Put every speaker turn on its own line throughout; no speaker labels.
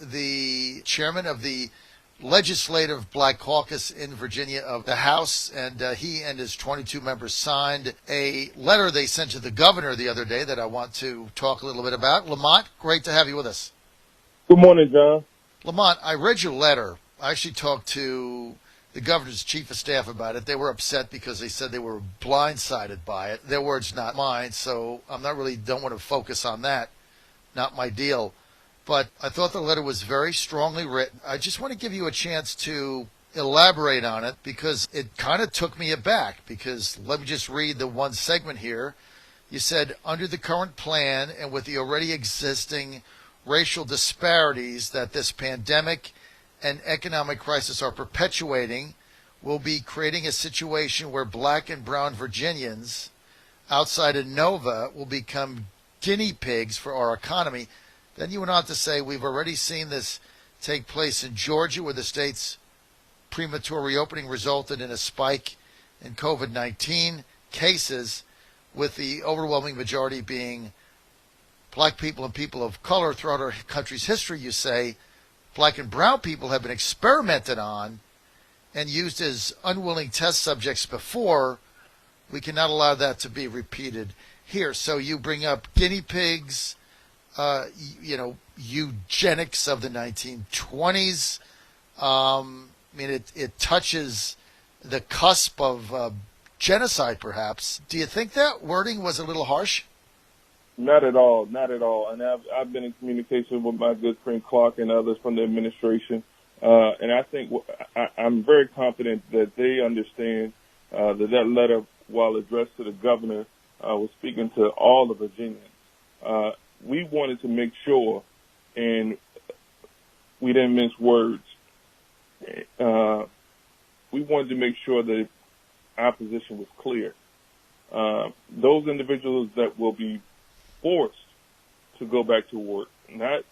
the chairman of the Legislative Black Caucus in Virginia of the House, and he and his 22 members signed a letter they sent to the governor the other day that I want to talk a little bit about. Lamont, great to have you with us.
Good morning, John.
Lamont, I read your letter. I actually talked to the governor's chief of staff about it. They were upset because they said they were blindsided by it. Their words, not mine, so don't want to focus on that. Not my deal. But I thought the letter was very strongly written. I just want to give you a chance to elaborate on it because it kind of took me aback. Because let me just read the one segment here. You said, under the current plan and with the already existing racial disparities that this pandemic and economic crisis are perpetuating, we'll be creating a situation where black and brown Virginians outside of Nova will become guinea pigs for our economy. Then you went on to say, we've already seen this take place in Georgia, where the state's premature reopening resulted in a spike in COVID-19 cases, with the overwhelming majority being black people and people of color. Throughout our country's history, you say, black and brown people have been experimented on and used as unwilling test subjects before. We cannot allow that to be repeated here. So you bring up guinea pigs, eugenics of the 1920s. It touches the cusp of genocide, perhaps. Do you think that wording was a little harsh?
Not at all, not at all. And I've been in communication with my good friend Clark and others from the administration, and I think I'm very confident that they understand that letter, while addressed to the governor, was speaking to all the Virginians. We wanted to make sure, and we didn't mince words, we wanted to make sure that our position was clear. Those individuals that will be forced to go back to work, not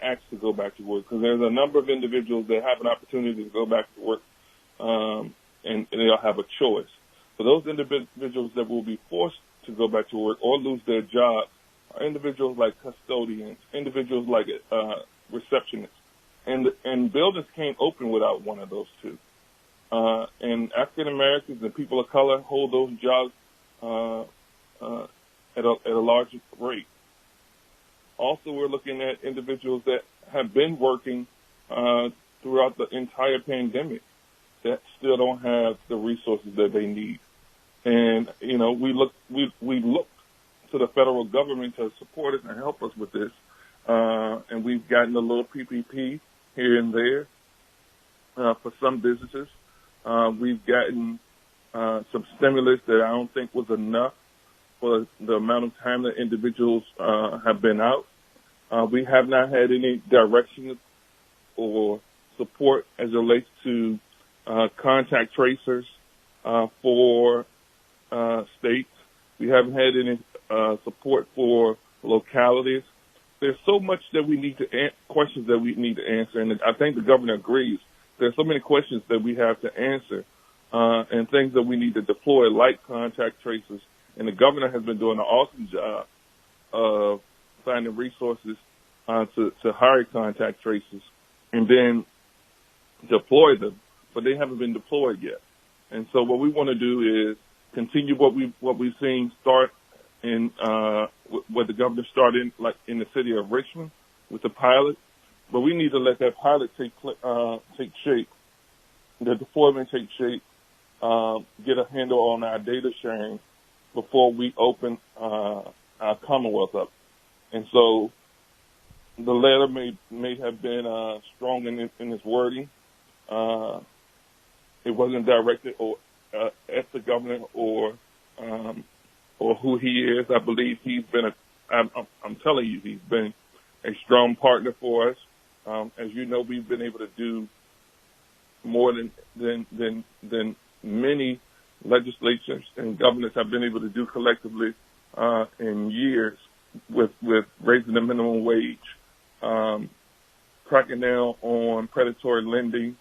asked to go back to work, because there's a number of individuals that have an opportunity to go back to work, and they'll have a choice. For those individuals that will be forced to go back to work or lose their jobs, are individuals like custodians, individuals like receptionists, and buildings can't open without one of those two. And African Americans and people of color hold those jobs at a large rate. Also, we're looking at individuals that have been working throughout the entire pandemic that still don't have the resources that they need. And we look to the federal government to support us and help us with this. And we've gotten a little PPP here and there for some businesses. We've gotten some stimulus that I don't think was enough for the amount of time that individuals have been out. We have not had any direction or support as it relates to contact tracers for states. We haven't had any support for localities. There's so much that we need to questions that we need to answer, and I think the governor agrees. There's so many questions that we have to answer, and things that we need to deploy, like contact tracers. And the governor has been doing an awesome job of finding resources to hire contact tracers and then deploy them, but they haven't been deployed yet. And so what we want to do is continue what we've seen start in what the governor started like in the city of Richmond with the pilot, but we need to let that pilot take shape, the deployment take shape, get a handle on our data sharing before we open our Commonwealth up. And so the letter may have been strong in its wording. It wasn't directed at the governor or who he is. I believe he's been I'm telling you, he's been a strong partner for us. As you know, we've been able to do more than many legislatures and governors have been able to do collectively in years with raising the minimum wage, cracking down on predatory lending,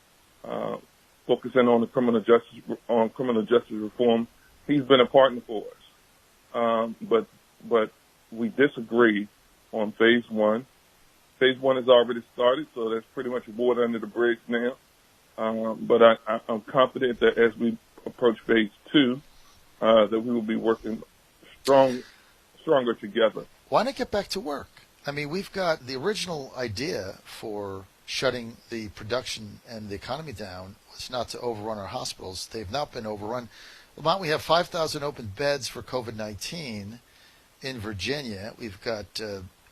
focusing on the criminal justice reform. He's been a partner for us, but we disagree on phase one, Phase 1 has already started, so that's pretty much water under the bridge now. But I'm confident that as we approach Phase 2, that we will be working stronger together.
Why not get back to work? I mean, we've got the original idea for shutting the production and the economy down was not to overrun our hospitals. They've not been overrun. Lamont, we have 5,000 open beds for COVID-19 in Virginia. We've got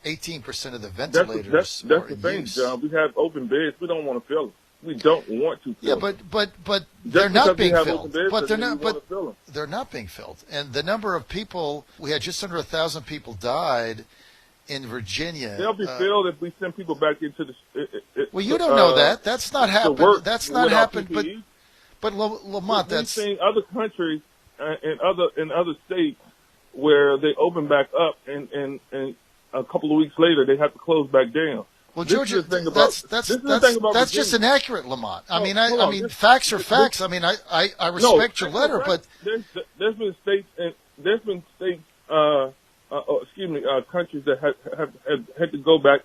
18% of the ventilators
that's
are
the
in
thing,
use.
John. We have open beds. We don't want to fill them. We don't want to fill them.
But they're not being filled. But they're not.
But
they're not being filled. And the number of people, we had just under 1,000 people died in Virginia.
They'll be filled if we send people back into the.
Well, you don't know that. That's not happened. That's not happened.
PPE.
But Lamont, that's.
We've seen other countries in other states where they open back up, and a couple of weeks later they have to close back down.
Well, Georgia, that's just inaccurate, Lamont. I mean, facts are facts. I mean, I respect your letter, but
there's been states countries that have had to go back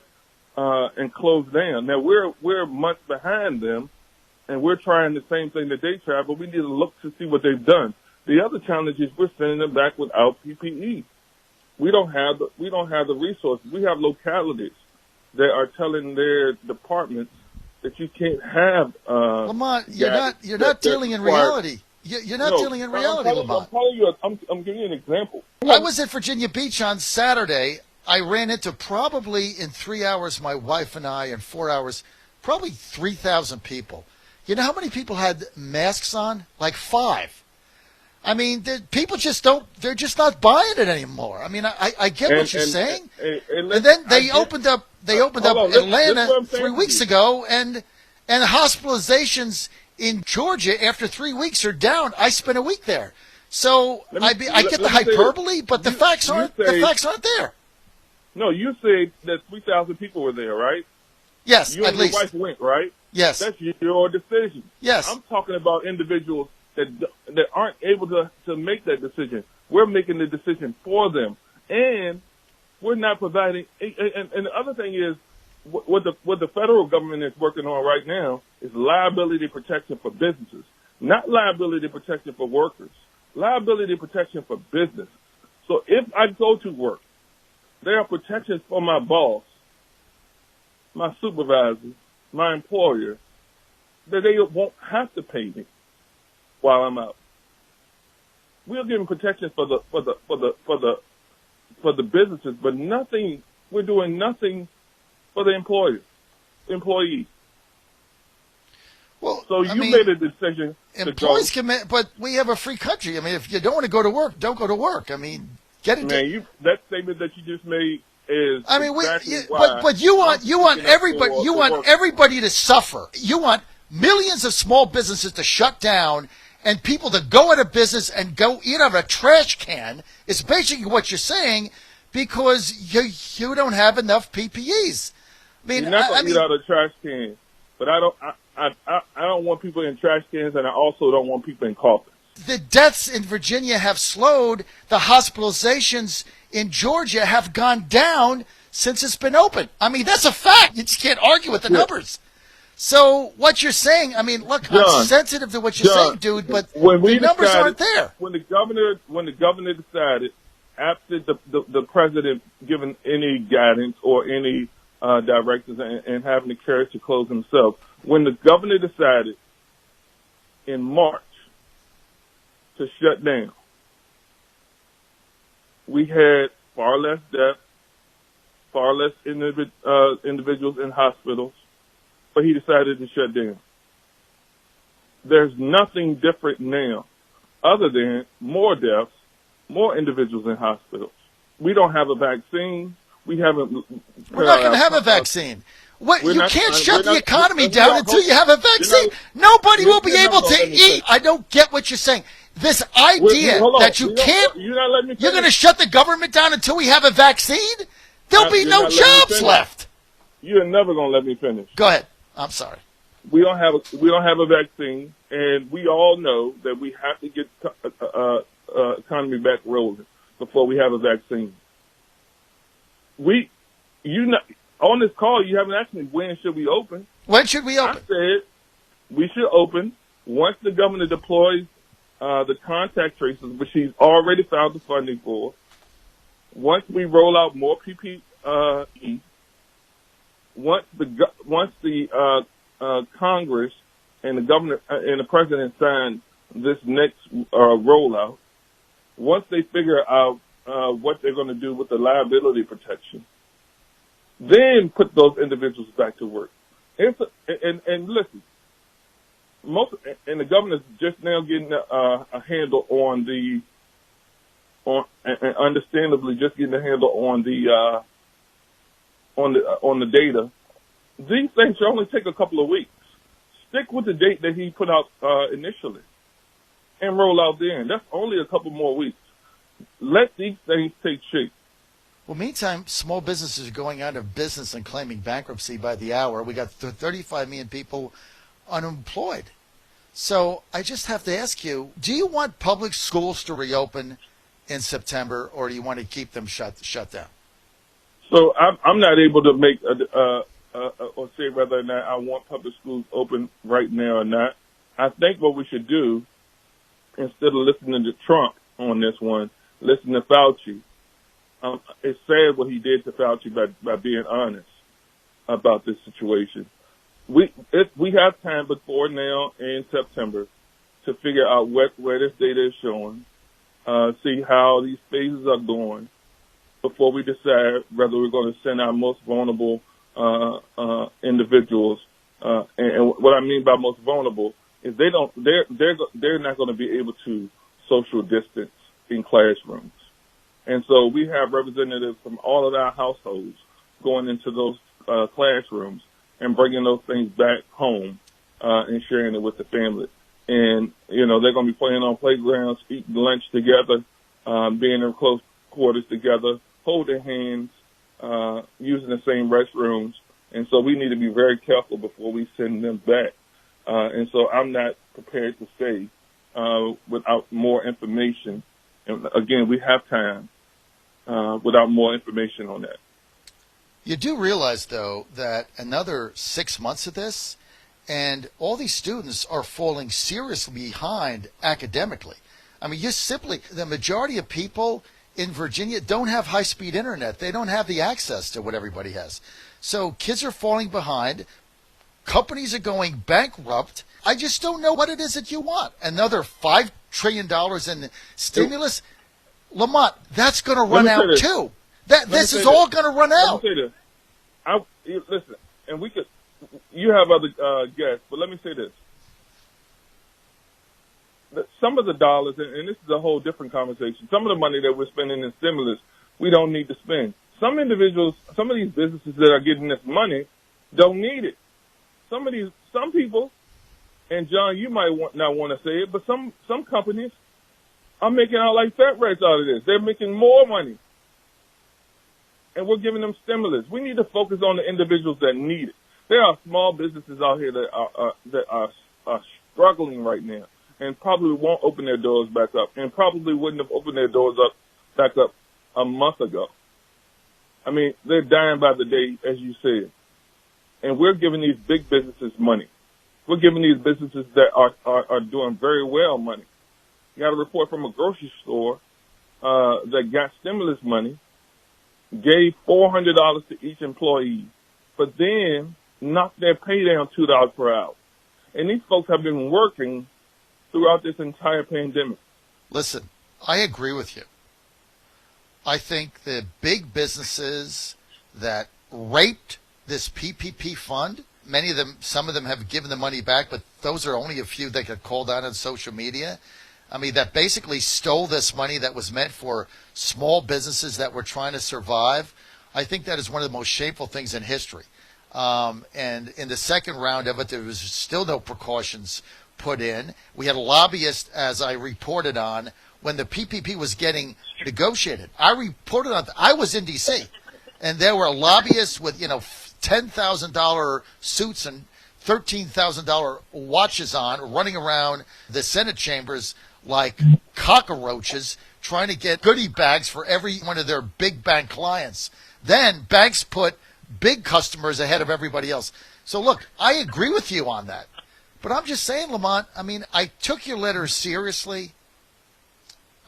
and close down. Now we're months behind them, and we're trying the same thing that they tried, but we need to look to see what they've done. The other challenge is we're sending them back without PPE. We don't have the resources. We have localities that are telling their departments that you can't have.
Lamont, you're not dealing in reality. You're not dealing in reality, Lamont.
I'm giving you an example.
I was at Virginia Beach on Saturday. I ran into probably in 3 hours, my wife and I, in 4 hours, probably 3,000 people. You know how many people had masks on? Like 5. I mean, people just don't. They're just not buying it anymore. I mean, I get what you're saying. And then they opened up Atlanta 3 weeks ago, and hospitalizations in Georgia after 3 weeks are down. I spent a week there, so I get the hyperbole, but the facts aren't there.
No, you said that 3,000 people were there, right?
Yes,
you
at
and
least.
Your wife went, right?
Yes.
That's your decision.
Yes.
I'm talking about individuals that aren't able to make that decision. We're making the decision for them, and we're not providing. And the other thing is, what the federal government is working on right now is liability protection for businesses, not liability protection for workers. Liability protection for business. So if I go to work, there are protections for my boss, my supervisor, my employer, that they won't have to pay me while I'm out. We're giving protection for the businesses, but nothing. We're doing nothing for the employees.
Well,
so made a decision.
Employees can, but we have a free country. I mean, if you don't want to go to work, don't go to work. I mean, get it.
Man, that statement that you just made is. I mean,
but you want everybody to suffer. You want millions of small businesses to shut down and people to go out of business and go eat out of a trash can. It's basically what you're saying, because you don't have enough PPEs. I mean,
you're not going to eat out of a trash can, but I don't want people in trash cans, and I also don't want people in coffins.
The deaths in Virginia have slowed. The hospitalizations in Georgia have gone down since it's been open. I mean, that's a fact. You just can't argue with the numbers. So what you're saying, I mean, look, John, I'm sensitive to what you're saying, dude, but the numbers aren't there.
When the governor decided, after the president giving any guidance or any directives and having the courage to close himself, when the governor decided in March to shut down, we had far less deaths, far less individuals in hospitals, but he decided to shut down. There's nothing different now other than more deaths, more individuals in hospitals. We don't have a vaccine. We're not
going to have a vaccine. You can't shut the economy down until you have a vaccine. Nobody will be able to eat. I don't get what you're saying. This idea that you can't, you're going to shut the government down until we have a vaccine? There'll be no jobs left.
You're never going to let me finish.
Go ahead. I'm sorry.
We don't have a vaccine, and we all know that we have to get economy back rolling before we have a vaccine. on this call, you haven't asked me when should we open.
When should we open?
I said we should open once the governor deploys the contact tracers, which he's already found the funding for. Once we roll out more PPE, once the Congress and the governor and the president sign this next rollout, once they figure out what they're going to do with the liability protection, then put those individuals back to work. And listen, and the governor's just now getting a handle on and understandably just getting a handle on the data. These things should only take a couple of weeks. Stick with the date that he put out initially and roll out then. That's only a couple more weeks. Let these things take shape.
Well, meantime, small businesses are going out of business and claiming bankruptcy by the hour. We got 35 million people unemployed. So I just have to ask you, do you want public schools to reopen in September, or do you want to keep them shut down?
So I'm not able to make or say whether or not I want public schools open right now or not. I think what we should do, instead of listening to Trump on this one, listen to Fauci. It's sad what he did to Fauci by being honest about this situation. We have time before now in September to figure out where this data is showing, see how these phases are going before we decide whether we're going to send our most vulnerable individuals. And what I mean by most vulnerable is they're not going to be able to social distance in classrooms. And so we have representatives from all of our households going into those classrooms and bringing those things back home and sharing it with the family. And, they're going to be playing on playgrounds, eating lunch together, being in close quarters together, holding hands, using the same restrooms. And so we need to be very careful before we send them back. And so I'm not prepared to say without more information. And again, we have time without more information on that.
You do realize, though, that another 6 months of this, and all these students are falling seriously behind academically. I mean, the majority of people in Virginia don't have high-speed internet. They don't have the access to what everybody has. So kids are falling behind. Companies are going bankrupt. I just don't know what it is that you want. Another $5 trillion in stimulus? Lamont, that's going to run out too. This is all going to run out.
Let me say this. Listen, and you have other guests, but let me say this. Some of the dollars, and this is a whole different conversation, some of the money that we're spending in stimulus, we don't need to spend. Some individuals, some of these businesses that are getting this money don't need it. Some people, and John, you might not want to say it, but some companies are making out like fat rats out of this. They're making more money. And we're giving them stimulus. We need to focus on the individuals that need it. There are small businesses out here that are struggling right now and probably won't open their doors back up and probably wouldn't have opened their doors back up a month ago. I mean, they're dying by the day, as you said. And we're giving these big businesses money. We're giving these businesses that are doing very well money. You got a report from a grocery store that got stimulus money, gave $400 to each employee, but then knocked their pay down $2 per hour. And these folks have been working throughout this entire pandemic.
Listen, I agree with you. I think the big businesses that raped this PPP fund, some of them have given the money back, but those are only a few that got called out on social media. I mean, that basically stole this money that was meant for small businesses that were trying to survive. I think that is one of the most shameful things in history. And in the second round of it, there was still no precautions put in. We had lobbyists, as I reported on, when the PPP was getting negotiated. I reported on, I was in D.C., and there were lobbyists with, $10,000 suits and $13,000 watches on, running around the Senate chambers like cockroaches, trying to get goodie bags for every one of their big bank clients. Then banks put big customers ahead of everybody else. So look, I agree with you on that. But I'm just saying, Lamont, I mean, I took your letter seriously.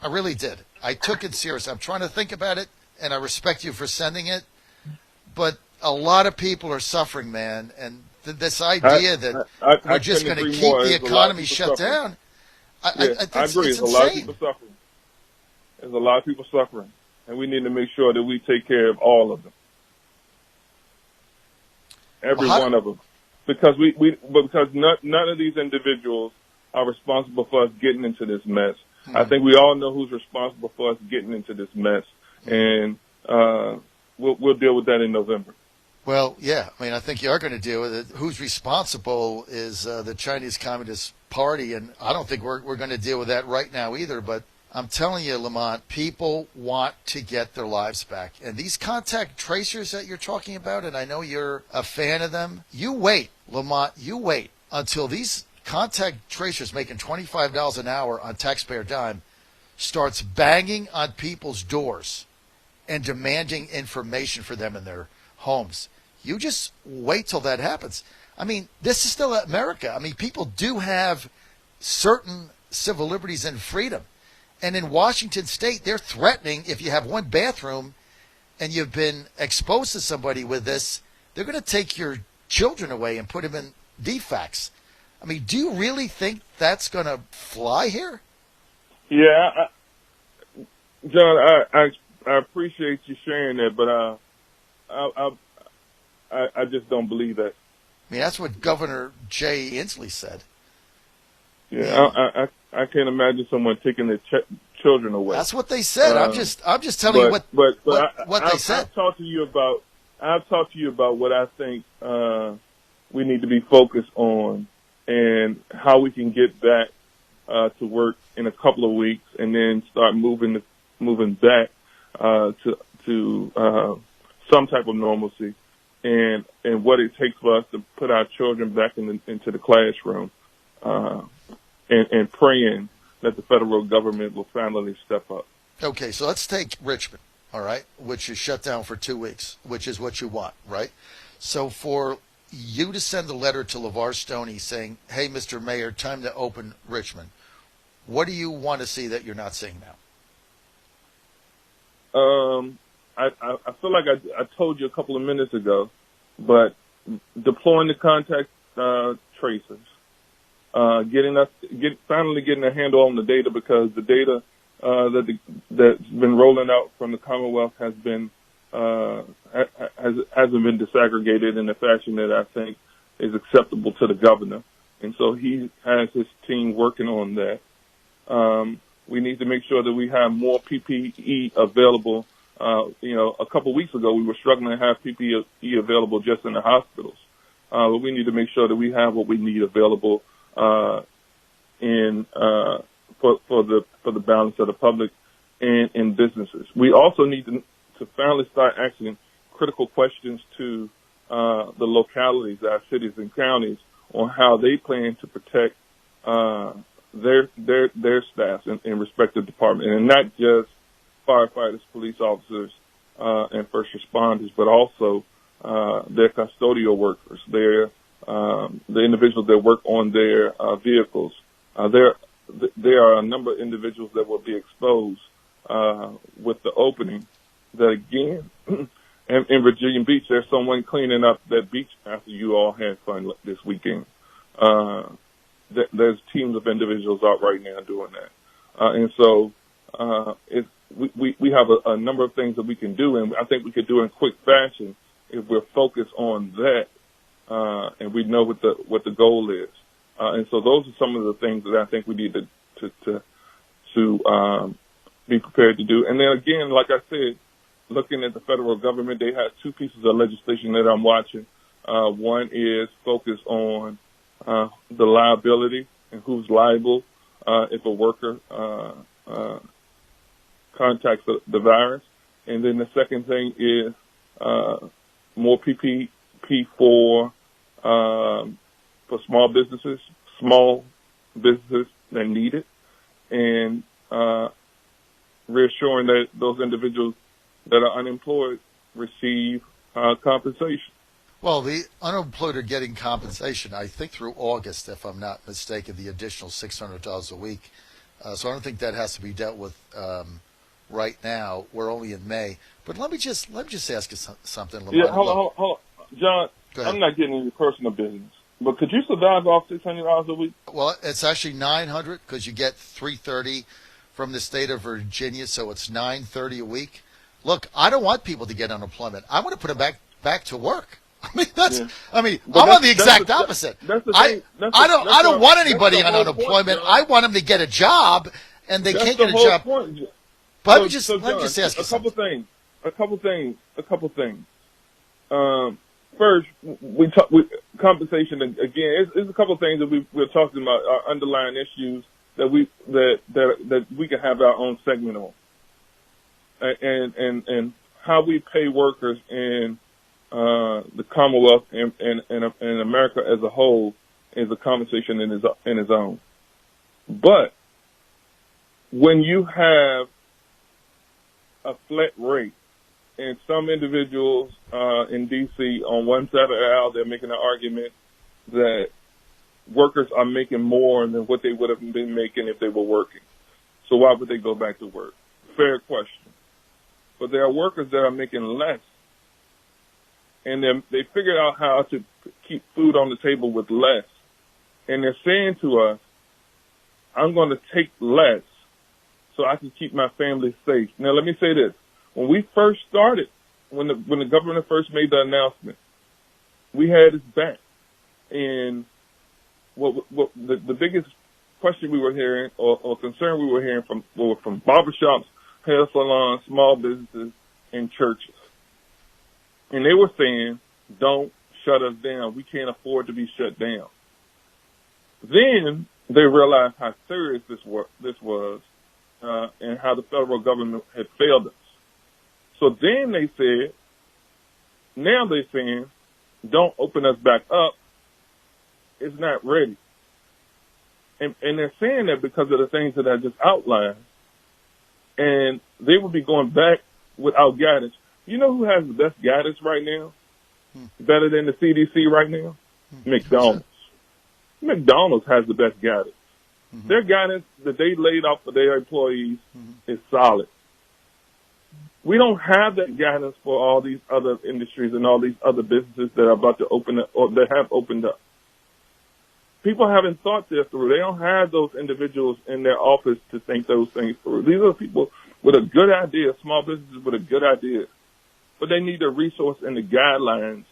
I really did. I took it seriously. I'm trying to think about it, and I respect you for sending it. But a lot of people are suffering, man. And this idea that we're just going to keep the economy shut down, I
agree.
It's
There's a lot of people suffering. There's a lot of people suffering, and we need to make sure that we take care of all of them, every one of them, because because none of these individuals are responsible for us getting into this mess. I think we all know who's responsible for us getting into this mess, and we'll deal with that in November.
Well, yeah. I mean, I think you are going to deal with it. Who's responsible is the Chinese Communist Party, and I don't think we're going to deal with that right now either. But I'm telling you, Lamont, people want to get their lives back. And these contact tracers that you're talking about, and I know you're a fan of them, you wait, Lamont, you wait until these contact tracers making $25 an hour on taxpayer dime starts banging on people's doors and demanding information for them in their homes. You just wait till that happens. I mean, this is still America. I mean, people do have certain civil liberties and freedom. And in Washington State, they're threatening if you have one bathroom and you've been exposed to somebody with this, they're going to take your children away and put them in defects. I mean, do you really think that's going to fly here?
Yeah, John, I appreciate you sharing that, but I just don't believe that.
I mean, that's what Governor Jay Inslee said.
Yeah, I can't imagine someone taking their children away.
That's what they said. I'm just telling you what they said.
I've talked to you about what I think we need to be focused on and how we can get back to work in a couple of weeks and then start moving back to some type of normalcy, and what it takes for us to put our children back into the classroom, and praying that the federal government will finally step up.
Okay, so let's take Richmond, all right, which is shut down for 2 weeks, which is what you want, right? So for you to send a letter to LeVar Stoney saying, hey, Mr. Mayor, time to open Richmond, what do you want to see that you're not seeing now?
I feel like I told you a couple of minutes ago, but deploying the contact tracers, finally getting a handle on the data, because the data that's been rolling out from the Commonwealth hasn't been disaggregated in a fashion that I think is acceptable to the governor, and so he has his team working on that. We need to make sure that we have more PPE available. A couple of weeks ago, we were struggling to have PPE available just in the hospitals. But we need to make sure that we have what we need available for the balance of the public and in businesses. We also need to finally start asking critical questions to the localities, our cities and counties, on how they plan to protect their staff in respective departments, and not just firefighters, police officers, and first responders, but also their custodial workers, the individuals that work on their vehicles. There are a number of individuals that will be exposed with the opening. That again, in Virginia Beach, there's someone cleaning up that beach after you all had fun this weekend. There's teams of individuals out right now doing that, and so we have a number of things that we can do, and I think we could do in quick fashion if we're focused on that, and we know what the goal is. And so those are some of the things that I think we need to be prepared to do. And then again, like I said, looking at the federal government, they have two pieces of legislation that I'm watching. One is focused on the liability and who's liable if a worker contacts the virus. And then the second thing is more PPP for small businesses that need it, and reassuring that those individuals that are unemployed receive compensation.
Well, the unemployed are getting compensation, I think, through August, if I'm not mistaken, the additional $600 a week. So I don't think that has to be dealt with right now. We're only in May. But let me just ask you something, Lamont.
Yeah, hold on. John, I'm not getting into your personal business, but could you survive off $600 a week?
Well, it's actually $900 because you get $330 from the state of Virginia, so it's $930 a week. Look, I don't want people to get unemployment. I want to put them back to work. I mean, I'm on the exact opposite. I don't want anybody on unemployment. I want them to get a job, and they can't get a job. But let me just ask you something. A couple things. First, compensation again. It's a couple of things that we're talking about, our underlying issues that we can have our own segment on, and how we pay workers in the Commonwealth and America as a whole is a conversation in its own. But when you have a flat rate, and some individuals in D.C. on one side of the aisle, they're making an argument that workers are making more than what they would have been making if they were working. So why would they go back to work? Fair question. But there are workers that are making less, and they figured out how to keep food on the table with less. And they're saying to us, I'm going to take less so I can keep my family safe. Now, let me say this. When we first started, when the governor first made the announcement, we had his back. And what the biggest question we were hearing or concern we were hearing from barbershops, hair salons, small businesses, and churches. And they were saying, don't shut us down. We can't afford to be shut down. Then they realized how serious this was and how the federal government had failed us. So then they said, now they're saying, don't open us back up. It's not ready. And they're saying that because of the things that I just outlined. And they will be going back without guidance. You know who has the best guidance right now? Better than the CDC right now? McDonald's. McDonald's has the best guidance. Their guidance that they laid out for their employees is solid. We don't have that guidance for all these other industries and all these other businesses that are about to open up or that have opened up. People haven't thought this through. They don't have those individuals in their office to think those things through. These are people with a good idea, small businesses with a good idea, but they need the resource and the guidelines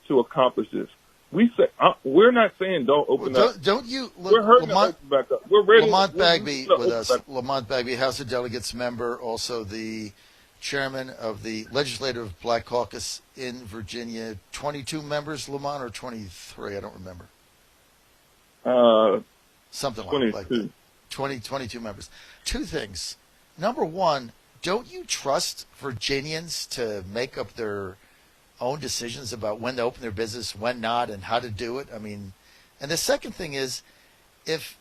to accomplish this. We're not saying don't open up. Don't you?
We're hurting to open back up. We're ready.
Lamont Bagby with us. Lamont Bagby, House of Delegates member, also the chairman of the Legislative Black Caucus in Virginia. 22 members, Lamont, or 23? I don't remember. Something like that. 22 members. Two things. Number one, don't you trust Virginians to make up their own decisions about when to open their business, when not, and how to do it? I mean, and the second thing is, if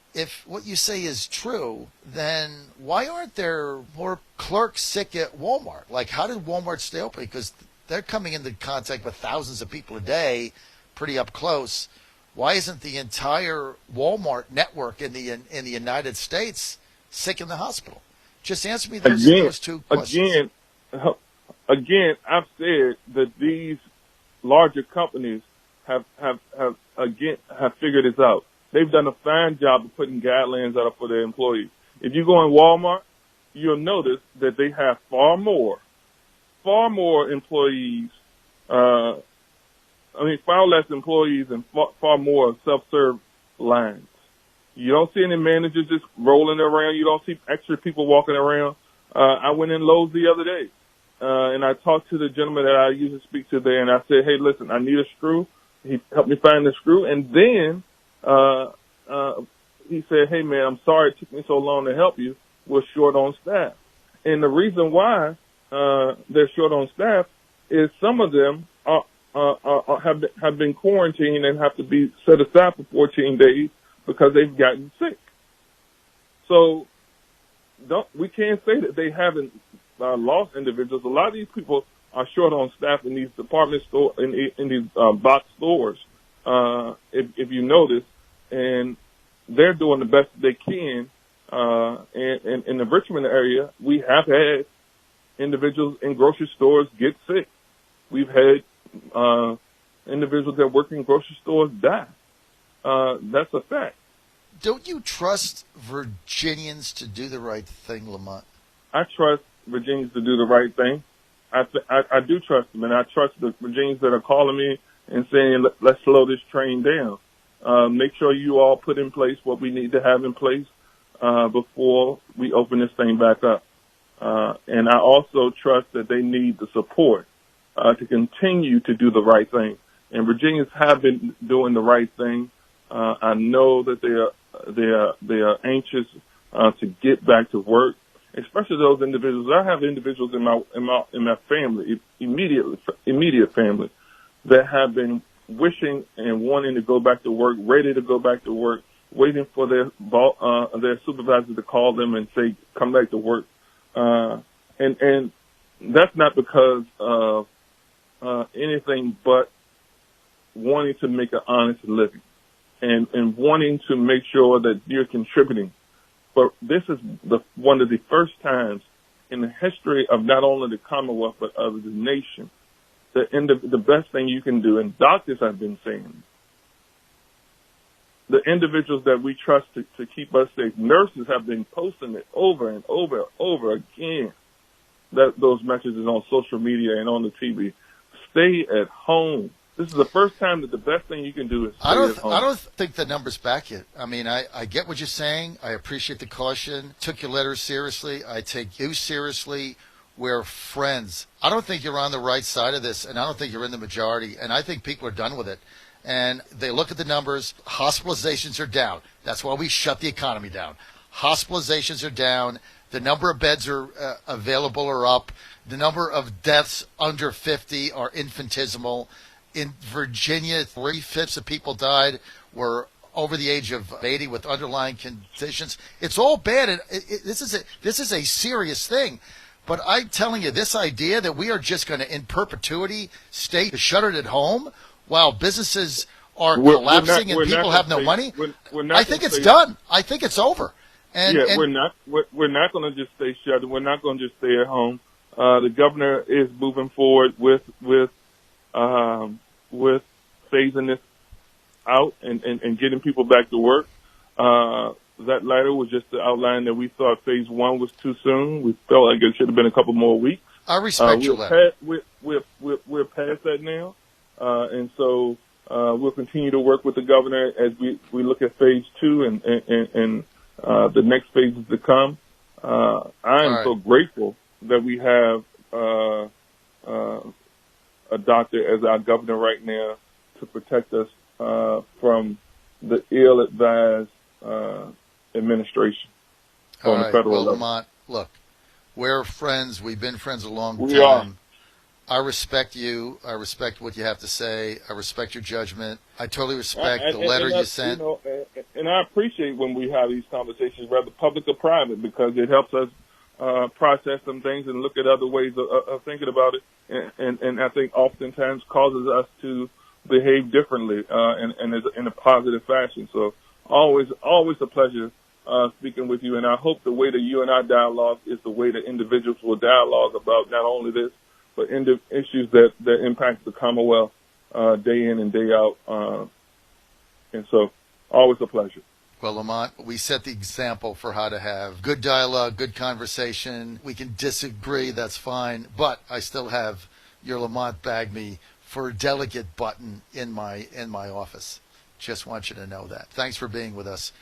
what you say is true, then why aren't there more clerks sick at Walmart? Like, how did Walmart stay open? Because they're coming into contact with thousands of people a day, pretty up close. Why isn't the entire Walmart network in the United States sick in the hospital? Just answer me those two questions.
Again, I've said that these larger companies have figured this out. They've done a fine job of putting guidelines out for their employees. If you go in Walmart, you'll notice that they have far more employees. Far less employees and far more self-serve lines. You don't see any managers just rolling around. You don't see extra people walking around. I went in Lowe's the other day, and I talked to the gentleman that I usually speak to there, and I said, hey, listen, I need a screw. He helped me find the screw, and then he said, hey, man, I'm sorry it took me so long to help you. We're short on staff. And the reason why they're short on staff is some of them have been quarantined and have to be set aside for 14 days because they've gotten sick. So we can't say that they haven't lost individuals. A lot of these people are short on staff in these department store in these box stores. If you notice, and they're doing the best they can. And in the Richmond area, we have had individuals in grocery stores get sick. We've had individuals that work in grocery stores die. That's a fact.
Don't you trust Virginians to do the right thing, Lamont?
I trust Virginians to do the right thing. I do trust them, and I trust the Virginians that are calling me and saying, let's slow this train down. Make sure you all put in place what we need to have in place before we open this thing back up. And I also trust that they need the support to continue to do the right thing. And Virginians have been doing the right thing. I know that they are anxious to get back to work, especially those individuals. I have individuals in my family, immediate family, that have been wishing and wanting to go back to work, ready to go back to work, waiting for their supervisor to call them and say, come back to work. And that's not because of anything but wanting to make an honest living and wanting to make sure that you're contributing. But this is one of the first times in the history of not only the Commonwealth but of the nation that the best thing you can do, and doctors have been saying, the individuals that we trust to keep us safe, nurses have been posting it over and over and over again, those messages on social media and on the TV. Stay at home. This is the first time that the best thing you can do is stay at home.
I don't think the number's back yet. I mean, I get what you're saying. I appreciate the caution. Took your letters seriously. I take you seriously. We're friends. I don't think you're on the right side of this, and I don't think you're in the majority, and I think people are done with it. And they look at the numbers. Hospitalizations are down. That's why we shut the economy down. Hospitalizations are down. The number of beds are available are up. The number of deaths under 50 are infinitesimal. In Virginia, 3/5 of people died were over the age of 80 with underlying conditions. It's all bad. And this is a serious thing. But I'm telling you, this idea that we are just going to, in perpetuity, stay shuttered at home while businesses are collapsing and people have no money, I think it's done. I think it's over.
We're not going to just stay shut. We're not going to just stay at home. The governor is moving forward with phasing this out and getting people back to work. That letter was just to outline that we thought phase one was too soon. We felt like it should have been a couple more weeks.
I respect your letter.
We're past that now, and so we'll continue to work with the governor as we look at phase two and the next phases to come. I am so grateful that we have a doctor as our governor right now to protect us from the ill-advised administration on the federal level.
Lamont, look, we're friends. We've been friends a long time.
We are.
I respect you. I respect what you have to say. I respect your judgment. I totally respect the letter you sent.
And I appreciate when we have these conversations, whether public or private, because it helps us process some things and look at other ways of thinking about it. And I think oftentimes causes us to behave differently in a positive fashion. So always a pleasure speaking with you. And I hope the way that you and I dialogue is the way that individuals will dialogue about not only this, but issues that impact the Commonwealth day in and day out. And so always a pleasure.
Well, Lamont, we set the example for how to have good dialogue, good conversation. We can disagree, that's fine, but I still have your Lamont Bagby for delegate button in my office. Just want you to know that. Thanks for being with us.